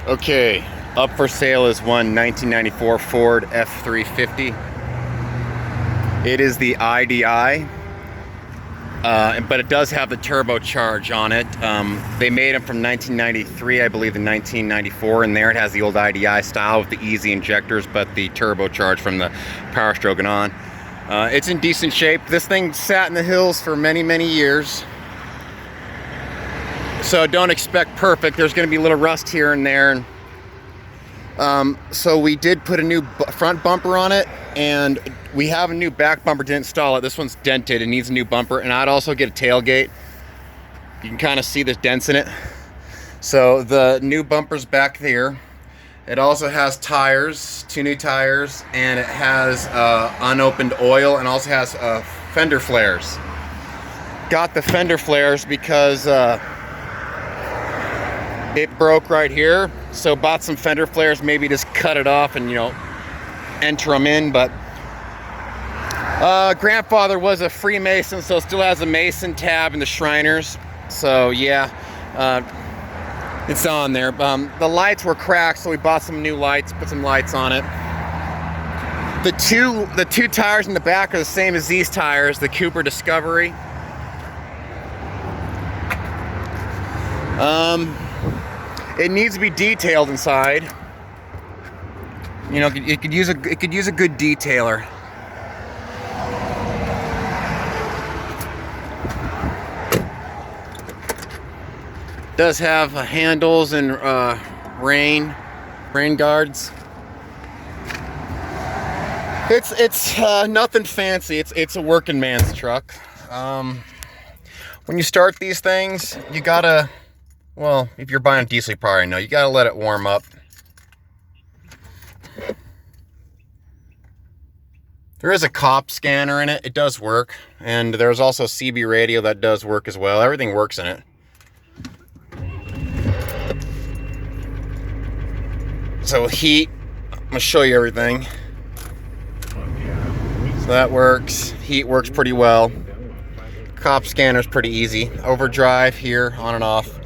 Okay, up for sale is one 1994 Ford F350. It is the IDI, but it does have the turbocharge on it. They made them from 1993, I believe, to 1994, and there it has the old IDI style with the easy injectors, but the turbocharge from the Power Stroke and on. It's in decent shape. This thing sat in the hills for many, many years. So don't expect perfect. There's going to be a little rust here and there. So we did put a new front bumper on it, and we have a new back bumper to install it. This one's dented. It needs a new bumper, and I'd also get a tailgate. You can kind of see the dents in it. So the new bumper's back there. It also has tires, 2 new tires, and it has unopened oil, and also has fender flares. Got the fender flares because it broke right here, so bought some fender flares, maybe just cut it off and, you know, enter them in. But grandfather was a Freemason, so still has a Mason tab in the Shriners. So yeah, it's on there. The lights were cracked, so we bought some new lights, put some lights on it. The two tires in the back are the same as these tires, the Cooper Discovery. It needs to be detailed inside. You know, it could use a good detailer. Does have handles and rain guards. It's nothing fancy. It's a working man's truck. When you start these things, you gotta, well, if you're buying diesel, you probably know, you gotta let it warm up. There is a cop scanner in it. It does work. And there's also CB radio that does work as well. Everything works in it. So heat, I'm gonna show you everything. So that works. Heat works pretty well. Cop scanner's pretty easy. Overdrive here, on and off.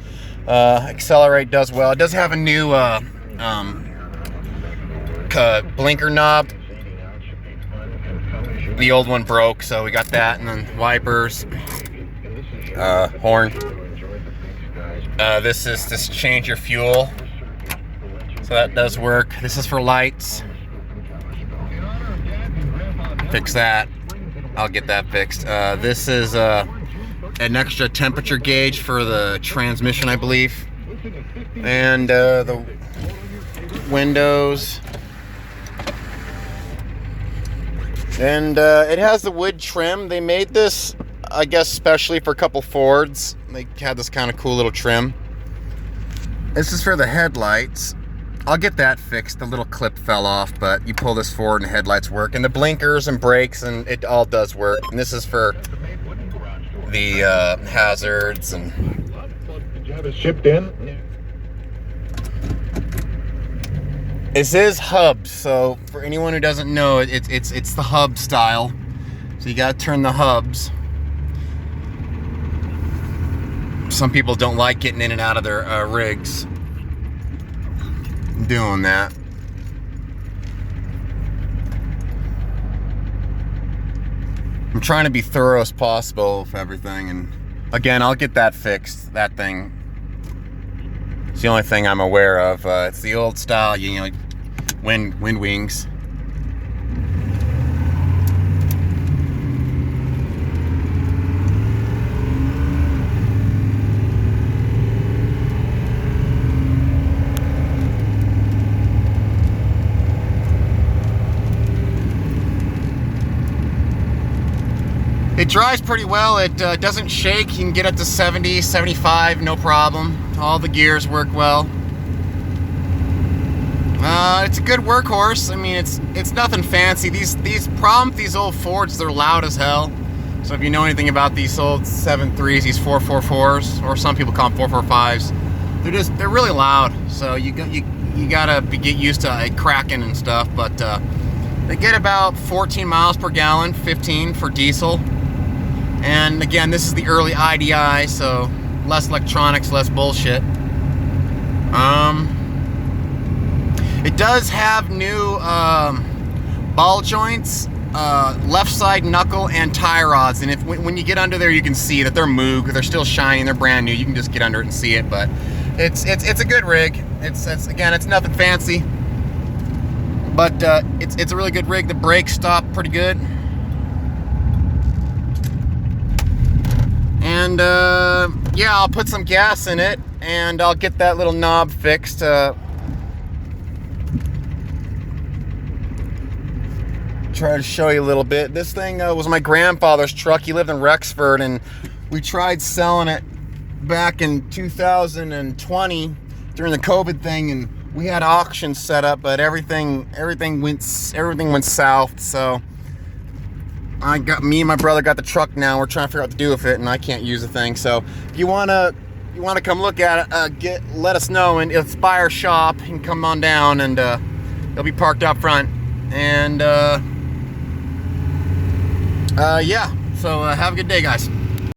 Accelerate does well. It does have a new blinker knob. The old one broke, so we got that, and then wipers, horn. This is to change your fuel, so that does work. This is for lights. Fix that. I'll get that fixed. This is an extra temperature gauge for the transmission, I believe, and the windows. And it has the wood trim. They made this, I guess, specially for a couple Fords. They had this kind of cool little trim. This is for the headlights. I'll get that fixed. The little clip fell off, but you pull this forward and the headlights work. And the blinkers and brakes, and it all does work. And this is for the hazards and... Did you have it shipped in? This is hub, so for anyone who doesn't know, it's the hub style. So you gotta turn the hubs. Some people don't like getting in and out of their rigs. Doing that. I'm trying to be thorough as possible with everything, and again, I'll get that fixed. That thing. It's the only thing I'm aware of. It's the old style, you know, wind wings. It drives pretty well. It doesn't shake. You can get up to 70, 75, no problem. All the gears work well. It's a good workhorse. I mean, it's nothing fancy. These problem with these old Fords, they're loud as hell. So if you know anything about these old 7.3s, these 444s, or some people call them 445s, they're really loud. So you gotta get used to cracking and stuff. But they get about 14 miles per gallon, 15 for diesel. And again, this is the early IDI, so less electronics, less bullshit. It does have new ball joints, left side knuckle, and tie rods. And when you get under there, you can see that they're Moog. They're still shining. They're brand new. You can just get under it and see it. But it's a good rig. It's again, it's nothing fancy, but it's a really good rig. The brakes stop pretty good. And yeah, I'll put some gas in it, and I'll get that little knob fixed. Try to show you a little bit. This thing was my grandfather's truck. He lived in Rexford, and we tried selling it back in 2020 during the COVID thing, and we had auctions set up, but everything went south. So me and my brother got the truck now. We're trying to figure out what to do with it, and I can't use the thing. So if you wanna come look at it, let us know, and it's by our shop. You can come on down, and it'll be parked up front. And yeah, so have a good day, guys.